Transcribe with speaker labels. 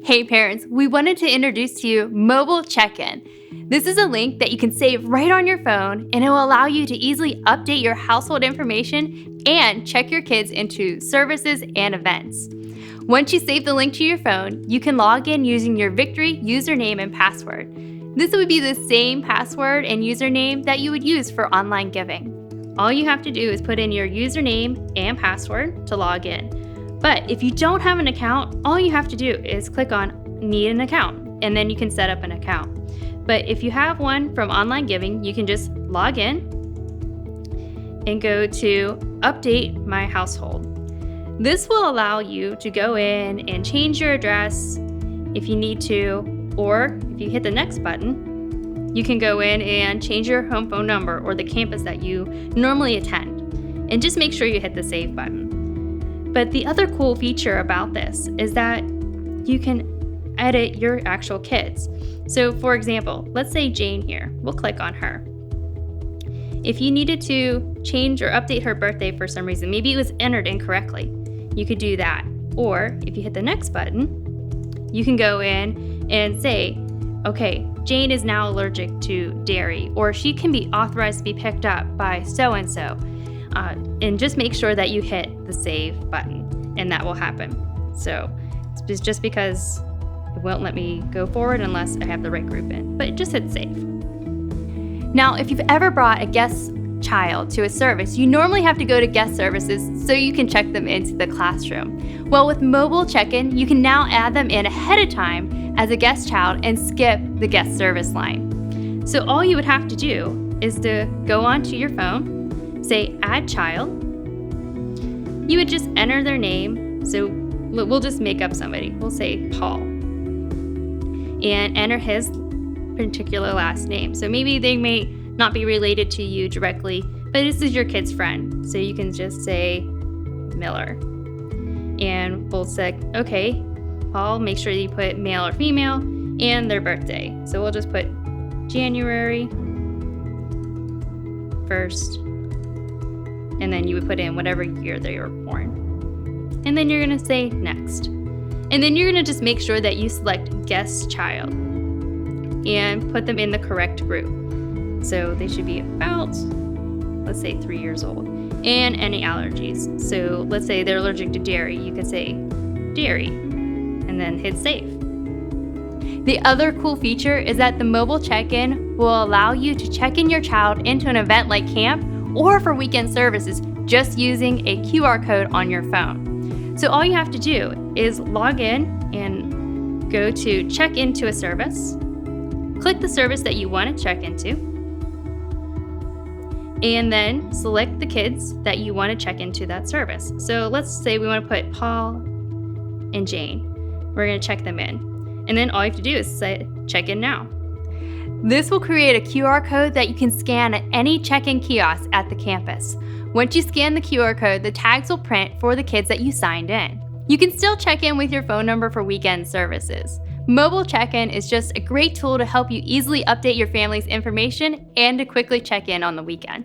Speaker 1: Hey parents, we wanted to introduce to you Mobile Check-In. This is a link that you can save right on your phone, and it will allow you to easily update your household information and check your kids into services and events. Once you save the link to your phone, you can log in using your Victory username and password. This would be the same password and username that you would use for online giving. All you have to do is put in your username and password to log in. But if you don't have an account, all you have to do is click on Need an Account, and then you can set up an account. But if you have one from online giving, you can just log in and go to Update My Household. This will allow you to go in and change your address if you need to, or if you hit the next button, you can go in and change your home phone number or the campus that you normally attend. And just make sure you hit the save button. But the other cool feature about this is that you can edit your actual kids. So for example, let's say Jane here. We'll click on her. If you needed to change or update her birthday for some reason, maybe it was entered incorrectly, you could do that. Or if you hit the next button, you can go in and say, okay, Jane is now allergic to dairy, or she can be authorized to be picked up by so-and-so. And just make sure that you hit the save button, and that will happen. So it's just because it won't let me go forward unless I have the right group in, but just hit save. Now, if you've ever brought a guest child to a service, you normally have to go to guest services so you can check them into the classroom. Well, with Mobile Check-In, you can now add them in ahead of time as a guest child and skip the guest service line. So all you would have to do is to go onto your phone, say add child. You would just enter their name. So we'll just make up somebody. We'll say Paul. And enter his particular last name. So maybe they may not be related to you directly, but this is your kid's friend. So you can just say Miller. And we'll say, okay, Paul, make sure you put male or female and their birthday. So we'll just put January 1st. And then you would put in whatever year they were born. And then you're gonna say next. And then you're gonna just make sure that you select guest child and put them in the correct group. So they should be about, let's say 3 years old. And any allergies. So let's say they're allergic to dairy. You could say dairy and then hit save. The other cool feature is that the Mobile Check-In will allow you to check in your child into an event like camp or for weekend services just using a QR code on your phone. So all you have to do is log in and go to check into a service, click the service that you want to check into, and then select the kids that you want to check into that service. So let's say we want to put Paul and Jane. We're going to check them in. And then all you have to do is say check in now. This will create a QR code that you can scan at any check-in kiosk at the campus. Once you scan the QR code, the tags will print for the kids that you signed in. You can still check in with your phone number for weekend services. Mobile Check-In is just a great tool to help you easily update your family's information and to quickly check in on the weekend.